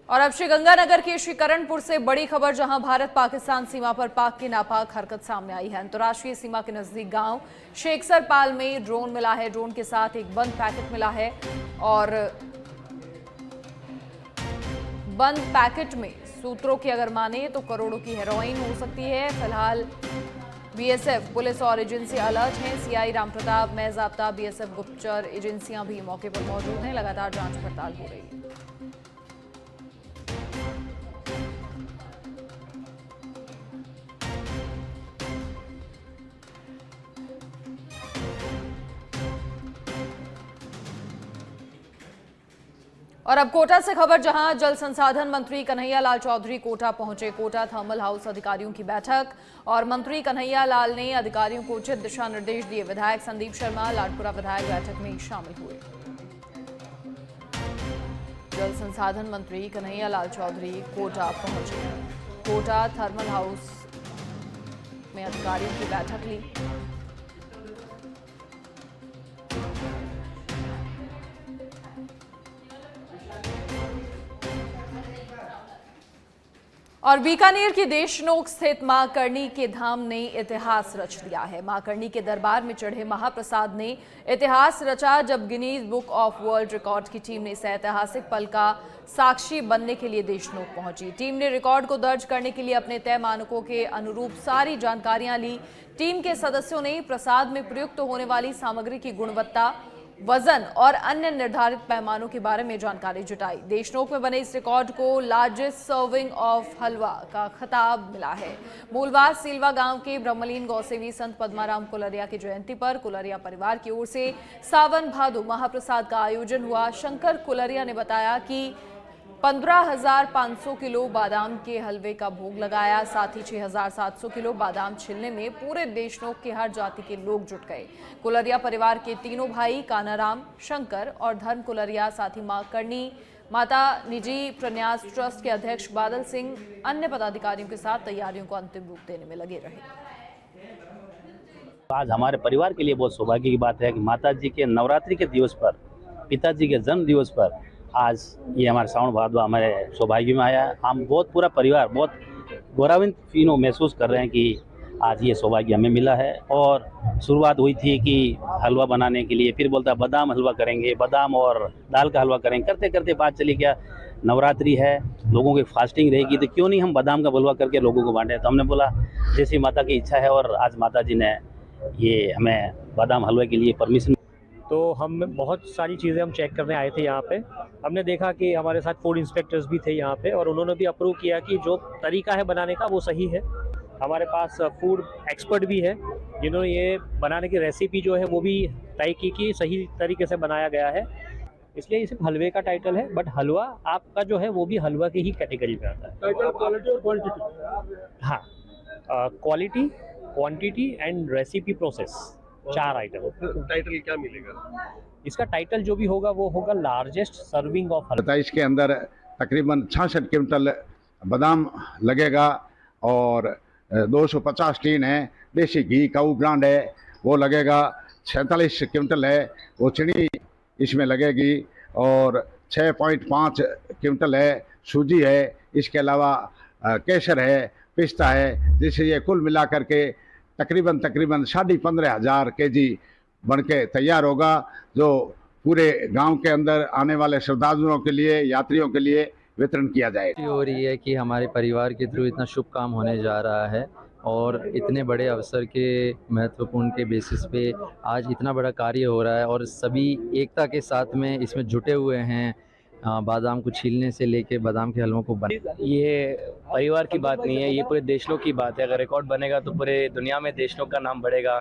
और अब श्रीगंगानगर के श्रीकरणपुर से बड़ी खबर, जहां भारत पाकिस्तान सीमा पर पाक की नापाक हरकत सामने आई है। अंतर्राष्ट्रीय सीमा के नजदीक गांव शेखसरपाल में ड्रोन मिला है। ड्रोन के साथ एक बंद पैकेट मिला है और बंद पैकेट में सूत्रों की अगर माने तो करोड़ों की हेरोइन हो सकती है। फिलहाल बीएसएफ, पुलिस और एजेंसी अलर्ट हैं। सीआई रामप्रताप, मैं जाब्ता, बीएसएफ गुप्तचर एजेंसियां भी मौके पर मौजूद हैं। लगातार जांच पड़ताल हो रही है। और अब कोटा से खबर, जहां जल संसाधन मंत्री कन्हैया लाल चौधरी कोटा पहुंचे। कोटा थर्मल हाउस अधिकारियों की बैठक और मंत्री कन्हैया लाल ने अधिकारियों को उचित दिशा निर्देश दिए। विधायक संदीप शर्मा, लाडपुरा विधायक बैठक में शामिल हुए। जल संसाधन मंत्री कन्हैया लाल चौधरी कोटा पहुंचे। कोटा थर्मल हाउस में अधिकारियों की बैठक ली। और बीकानेर की देशनोक स्थित मां करणी के धाम ने इतिहास रच दिया है। मां करणी के दरबार में चढ़े महाप्रसाद ने इतिहास रचा, जब Guinness book of world record की टीम ने इस ऐतिहासिक पल का साक्षी बनने के लिए देशनोक पहुंची। टीम ने रिकॉर्ड को दर्ज करने के लिए अपने तय मानकों के अनुरूप सारी जानकारियां ली। टीम के सदस्यों ने प्रसाद में प्रयुक्त होने वाली सामग्री की गुणवत्ता, वजन और अन्य निर्धारित पैमानों के बारे में जानकारी जुटाई। देशनोक में बने इस रिकॉर्ड को लार्जेस्ट सर्विंग ऑफ हलवा का खिताब मिला है। मूलवास सीलवा गांव के ब्रह्मलीन गौसेवी संत पद्माराम कुलरिया की जयंती पर कुलरिया परिवार की ओर से सावन भादो महाप्रसाद का आयोजन हुआ। शंकर कुलरिया ने बताया कि 15,500 किलो बादाम के हलवे का भोग लगाया। साथ ही 6,700 किलो बादाम छिलने में पूरे देशनोक के हर जाति के लोग जुट गए। कुलरिया परिवार के तीनों भाई कानाराम, शंकर और धर्म कुलरिया, साथ ही मां करणी माता निजी प्रन्यास ट्रस्ट के अध्यक्ष बादल सिंह अन्य पदाधिकारियों के साथ तैयारियों को अंतिम रूप देने में लगे रहे। आज हमारे परिवार के लिए बहुत सौभाग्य की बात है कि माता जी के नवरात्रि के दिवस पर, पिताजी के जन्म दिवस पर आज ये हमारे सावन भादवा हमारे सौभाग्य में आया। हम बहुत पूरा परिवार बहुत गौरवान्वित महसूस कर रहे हैं कि आज ये सौभाग्य हमें मिला है। और शुरुआत हुई थी कि हलवा बनाने के लिए, फिर बोलता बादाम हलवा करेंगे, बादाम और दाल का हलवा करेंगे। करते करते बात चली क्या नवरात्रि है, लोगों की फास्टिंग रहेगी, तो क्यों नहीं हम बादाम का हलवा करके लोगों को बांटे। तो हमने बोला जैसी माता की इच्छा है, और आज माता जी ने ये हमें बादाम हलवे के लिए परमिशन। तो हम बहुत सारी चीज़ें हम चेक करने आए थे यहाँ पे। हमने देखा कि हमारे साथ फूड इंस्पेक्टर्स भी थे यहाँ पे, और उन्होंने भी अप्रूव किया कि जो तरीका है बनाने का वो सही है। हमारे पास फूड एक्सपर्ट भी है जिन्होंने ये बनाने की रेसिपी जो है वो भी तय की कि सही तरीके से बनाया गया है। इसलिए ये सिर्फ हलवे का टाइटल है, बट हलवा आपका जो है वो भी हलवा की ही कैटेगरी में आता है। टाइटल क्वालिटी और क्वांटिटी। हाँ, quality, quantity and recipe process, 4 item. Title क्या मिलेगा? इसका टाइटल जो भी होगा वो होगा लार्जेस्ट सर्विंग ऑफ हलवा। इसके अंदर तकरीबन 66 क्विंटल बादाम लगेगा और 250 टीन है देसी घी काऊ ब्रांड है वो लगेगा। 46 क्विंटल है वो चीनी इसमें लगेगी, और 6.5 क्विंटल है सूजी है। इसके अलावा केसर है, पिस्ता है, जिससे ये कुल मिला करके तकरीबन 15,500 केजी बन के तैयार होगा, जो पूरे गांव के अंदर आने वाले श्रद्धालुओं के लिए, यात्रियों के लिए वितरण किया जाएगा। हो रही है कि हमारे परिवार के थ्रू इतना शुभ काम होने जा रहा है, और इतने बड़े अवसर के महत्वपूर्ण के बेसिस पे आज इतना बड़ा कार्य हो रहा है, और सभी एकता के साथ में इसमें जुटे हुए हैं। बादाम को छीलने से लेके बादाम के हलवों को ये परिवार की बात नहीं है, ये पूरे देशनोक की बात है। अगर रिकॉर्ड बनेगा तो पूरे दुनिया में देशनोक का नाम बढ़ेगा।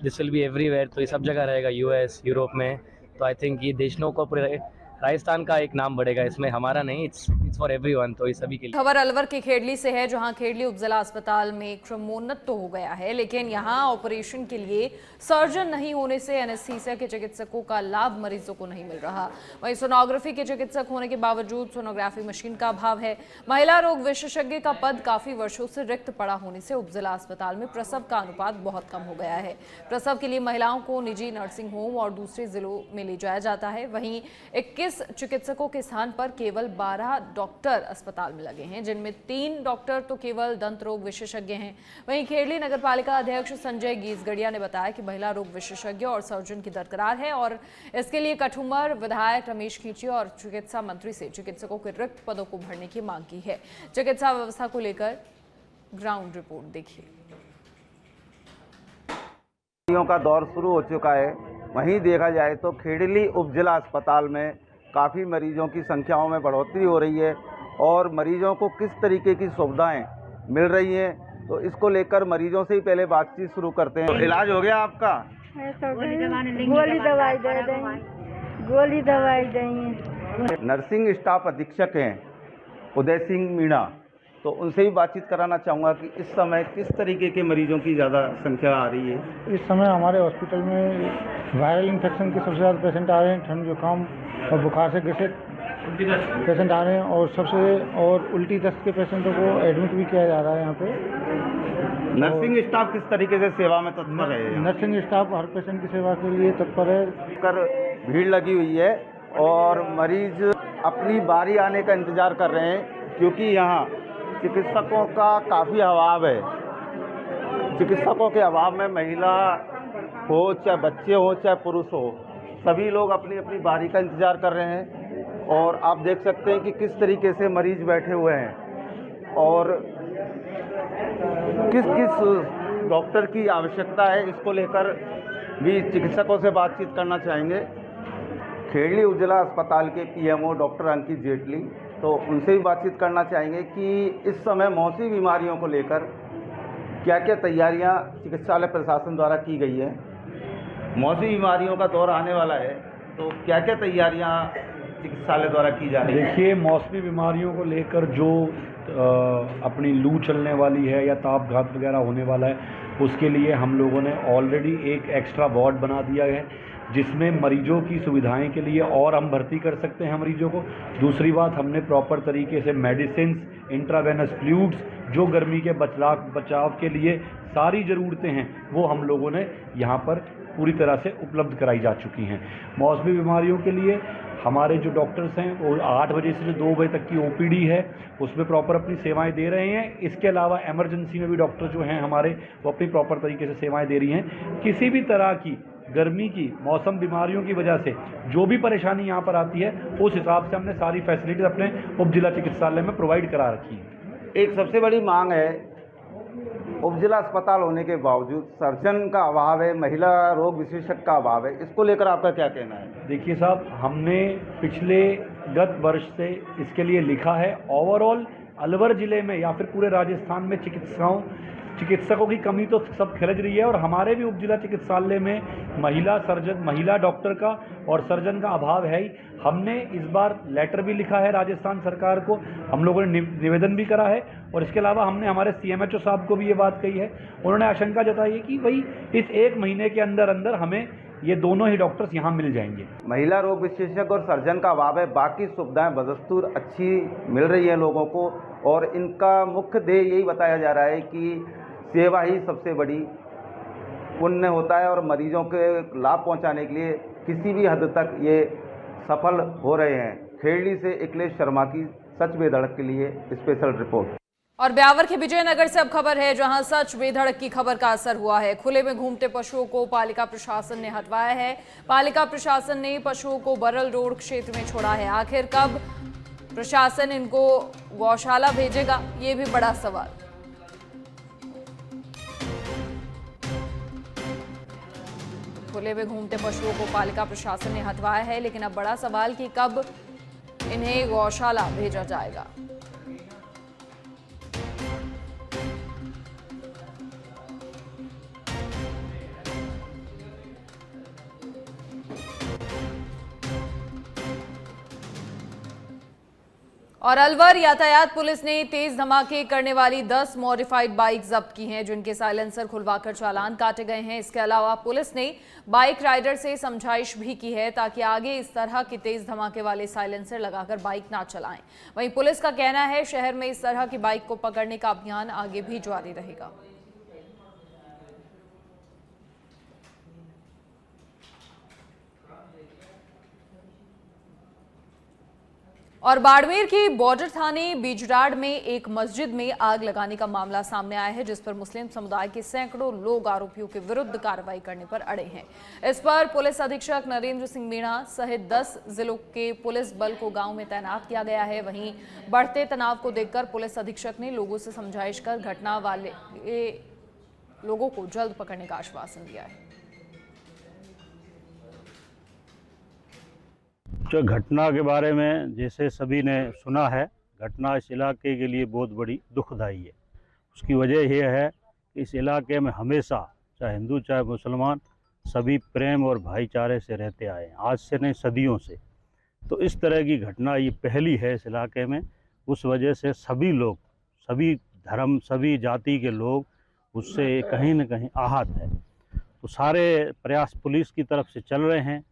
दिस विल बी एवरीवेयर, तो ये सब जगह रहेगा, यूएस, यूरोप में। तो आई थिंक ये देशनोक को पूरे राजस्थान का एक नाम बढ़ेगा, इसमें हमारा नहीं, इट्स फॉर एवरीवन, तो ये सभी के लिए। खबर अलवर के खेड़ली से है, जहां खेड़ली उपजिला अस्पताल में क्रमोन्नत तो हो गया है, लेकिन यहां ऑपरेशन के लिए सर्जन नहीं होने से एनेस्थीसिया के चिकित्सकों का लाभ मरीजों को नहीं मिल रहा। वहीं सोनोग्राफी के चिकित्सक होने के बावजूद सोनोग्राफी मशीन का अभाव है। महिला रोग विशेषज्ञ का पद काफी वर्षों से रिक्त पड़ा होने से उपजिला अस्पताल में प्रसव का अनुपात बहुत कम हो गया है। प्रसव के लिए महिलाओं को निजी नर्सिंग होम और दूसरे जिलों में ले जाया जाता है। वहीं 21 25 चिकित्सकों के स्थान पर केवल 12 डॉक्टर अस्पताल में लगे हैं, जिनमें 3 डॉक्टर तो केवल दंत रोग विशेषज्ञ हैं। वहीं खेड़ली नगरपालिका अध्यक्ष संजय गीसगढ़िया ने बताया कि महिला रोग विशेषज्ञ और सर्जन की दरकार है और इसके लिए कठुमर विधायक रमेश खींची और चिकित्सा मंत्री से चिकित्सकों के रिक्त पदों को भरने की मांग की है। चिकित्सा व्यवस्था को लेकर ग्राउंड रिपोर्ट देखिए। का दौर शुरू हो चुका है। वहीं देखा जाए तो खेड़ली उपजिला अस्पताल में काफ़ी मरीजों की संख्याओं में बढ़ोतरी हो रही है और मरीजों को किस तरीके की सुविधाएं मिल रही हैं, तो इसको लेकर मरीजों से ही पहले बातचीत शुरू करते हैं। इलाज हो गया आपका? गोली दवाई देंगे। नर्सिंग स्टाफ अधीक्षक हैं उदय सिंह मीणा, तो उनसे भी बातचीत कराना चाहूँगा कि इस समय किस तरीके के मरीजों की ज़्यादा संख्या आ रही है। इस समय हमारे हॉस्पिटल में वायरल इन्फेक्शन के सबसे ज़्यादा पेशेंट आ रहे हैं, ठंड जुकाम और बुखार से ग्रसित पेशेंट आ रहे हैं और उल्टी दस्त के पेशेंटों को एडमिट भी किया जा रहा है यहाँ पे। नर्सिंग स्टाफ किस तरीके से सेवा में तत्पर है? नर्सिंग स्टाफ हर पेशेंट की सेवा के लिए तत्पर है। कर भीड़ लगी हुई है और मरीज अपनी बारी आने का इंतज़ार कर रहे हैं, क्योंकि यहाँ चिकित्सकों का काफ़ी अभाव है। चिकित्सकों के अभाव में महिला हो चाहे बच्चे हो चाहे पुरुष हो, सभी लोग अपनी अपनी बारी का इंतज़ार कर रहे हैं। और आप देख सकते हैं कि किस तरीके से मरीज बैठे हुए हैं और किस किस डॉक्टर की आवश्यकता है, इसको लेकर भी चिकित्सकों से बातचीत करना चाहेंगे। खेड़ली उपजिला अस्पताल के पीएमओ डॉक्टर अंकित जेटली, तो उनसे भी बातचीत करना चाहेंगे कि इस समय मौसमी बीमारियों को लेकर क्या क्या तैयारियां चिकित्सालय प्रशासन द्वारा की गई है। मौसमी बीमारियों का दौर आने वाला है, तो क्या क्या तैयारियां चिकित्सालय द्वारा की जा रही है? देखिए, मौसमी बीमारियों को लेकर जो अपनी लू चलने वाली है या ताप घात वगैरह होने वाला है, उसके लिए हम लोगों ने ऑलरेडी एक एक्स्ट्रा वार्ड बना दिया है, जिसमें मरीजों की सुविधाएं के लिए और हम भर्ती कर सकते हैं मरीजों को। दूसरी बात, हमने प्रॉपर तरीके से मेडिसिन, इंट्रावेनस फ्लूइड्स, जो गर्मी के बचाव के लिए सारी ज़रूरतें हैं, वो हम लोगों ने यहाँ पर पूरी तरह से उपलब्ध कराई जा चुकी हैं। मौसमी बीमारियों के लिए हमारे जो डॉक्टर्स हैं वो 8 बजे से 2 बजे तक की ओपीडी है, उसमें प्रॉपर अपनी सेवाएं दे रहे हैं। इसके अलावा इमरजेंसी में भी डॉक्टर जो हैं हमारे, वो अपनी प्रॉपर तरीके से सेवाएं दे रही हैं। किसी भी तरह की गर्मी की मौसम बीमारियों की वजह से जो भी परेशानी यहाँ पर आती है, उस हिसाब से हमने सारी फैसिलिटीज अपने उपजिला चिकित्सालय में प्रोवाइड करा रखी है। एक सबसे बड़ी मांग है, उपजिला अस्पताल होने के बावजूद सर्जन का अभाव है, महिला रोग विशेषज्ञ का अभाव है, इसको लेकर आपका क्या कहना है? देखिए साहब, हमने पिछले गत वर्ष से इसके लिए लिखा है। ओवरऑल अलवर ज़िले में या फिर पूरे राजस्थान में चिकित्सकों की कमी तो सब खिलज रही है और हमारे भी उपजिला चिकित्सालय में महिला डॉक्टर का और सर्जन का अभाव है ही। हमने इस बार लेटर भी लिखा है राजस्थान सरकार को, हम लोगों ने निवेदन भी करा है और इसके अलावा हमने हमारे CMHO साहब को भी ये बात कही है। उन्होंने आशंका जताई है कि भाई इस 1 महीने के अंदर अंदर हमें ये दोनों ही डॉक्टर्स यहाँ मिल जाएंगे। महिला रोग विशेषज्ञ और सर्जन का अभाव है, बाकी सुविधाएं बदस्तूर अच्छी मिल रही हैं लोगों को और इनका मुख्य ध्येय यही बताया जा रहा है कि सेवा ही सबसे बड़ी पुण्य होता है और मरीजों के लाभ पहुंचाने के लिए किसी भी हद तक ये सफल हो रहे हैं। खेड़ली से अखिलेश शर्मा की सच बेधड़क के लिए स्पेशल रिपोर्ट। और ब्यावर के विजयनगर से अब खबर है, जहां सच बेधड़क की खबर का असर हुआ है। खुले में घूमते पशुओं को पालिका प्रशासन ने हटवाया है। पालिका प्रशासन ने पशुओं को बरल रोड क्षेत्र में छोड़ा है। आखिर कब प्रशासन इनको गौशाला भेजेगा, ये भी बड़ा सवाल। खुले में घूमते पशुओं को पालिका प्रशासन ने हटवाया है, लेकिन अब बड़ा सवाल कि कब इन्हें गौशाला भेजा जाएगा। और अलवर यातायात पुलिस ने तेज धमाके करने वाली 10 मॉडिफाइड बाइक जब्त की हैं, जिनके साइलेंसर खुलवाकर चालान काटे गए हैं। इसके अलावा पुलिस ने बाइक राइडर से समझाइश भी की है ताकि आगे इस तरह के तेज धमाके वाले साइलेंसर लगाकर बाइक ना चलाएं। वहीं पुलिस का कहना है शहर में इस तरह की बाइक को पकड़ने का अभियान आगे भी जारी रहेगा। और बाड़मेर की बॉर्डर थाने बिजराड़ में एक मस्जिद में आग लगाने का मामला सामने आया है, जिस पर मुस्लिम समुदाय के सैकड़ों लोग आरोपियों के विरुद्ध कार्रवाई करने पर अड़े हैं। इस पर पुलिस अधीक्षक नरेंद्र सिंह मीणा सहित 10 जिलों के पुलिस बल को गांव में तैनात किया गया है। वहीं बढ़ते तनाव को देखकर पुलिस अधीक्षक ने लोगों से समझाइश कर घटना वाले लोगों को जल्द पकड़ने का आश्वासन दिया है। जो घटना के बारे में जैसे सभी ने सुना है, घटना इस इलाके के लिए बहुत बड़ी दुखदाई है। उसकी वजह यह है कि इस इलाके में हमेशा चाहे हिंदू चाहे मुसलमान सभी प्रेम और भाईचारे से रहते आए हैं, आज से नहीं सदियों से। तो इस तरह की घटना ये पहली है इस इलाके में। उस वजह से सभी लोग, सभी धर्म, सभी जाति के लोग उससे कहीं न कहीं आहत है। तो सारे प्रयास पुलिस की तरफ से चल रहे हैं।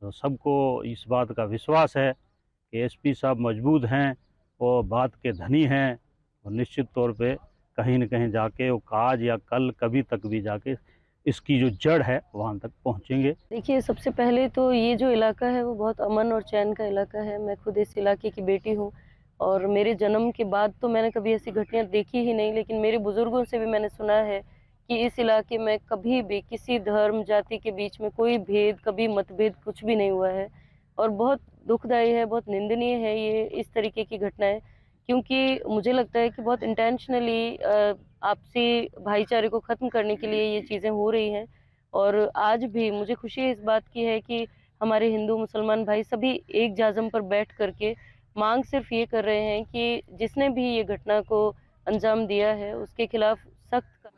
तो सबको इस बात का विश्वास है कि एसपी साहब मजबूत हैं और बात के धनी हैं और निश्चित तौर पे कहीं न कहीं जाके वो आज या कल कभी तक भी जाके इसकी जो जड़ है वहाँ तक पहुँचेंगे। देखिए, सबसे पहले तो ये जो इलाका है वो बहुत अमन और चैन का इलाका है। मैं खुद इस इलाके की बेटी हूँ और मेरे जन्म के बाद तो मैंने कभी ऐसी घटनाएं देखी ही नहीं, लेकिन मेरे बुजुर्गों से भी मैंने सुना है कि इस इलाके में कभी भी किसी धर्म जाति के बीच में कोई भेद, कभी मतभेद कुछ भी नहीं हुआ है। और बहुत दुखदायी है, बहुत निंदनीय है ये इस तरीके की घटनाएं, क्योंकि मुझे लगता है कि बहुत इंटेंशनली आपसी भाईचारे को ख़त्म करने के लिए ये चीज़ें हो रही हैं। और आज भी मुझे खुशी इस बात की है कि हमारे हिंदू मुसलमान भाई सभी एक जाज़म पर बैठ करके मांग सिर्फ ये कर रहे हैं कि जिसने भी ये घटना को अंजाम दिया है उसके खिलाफ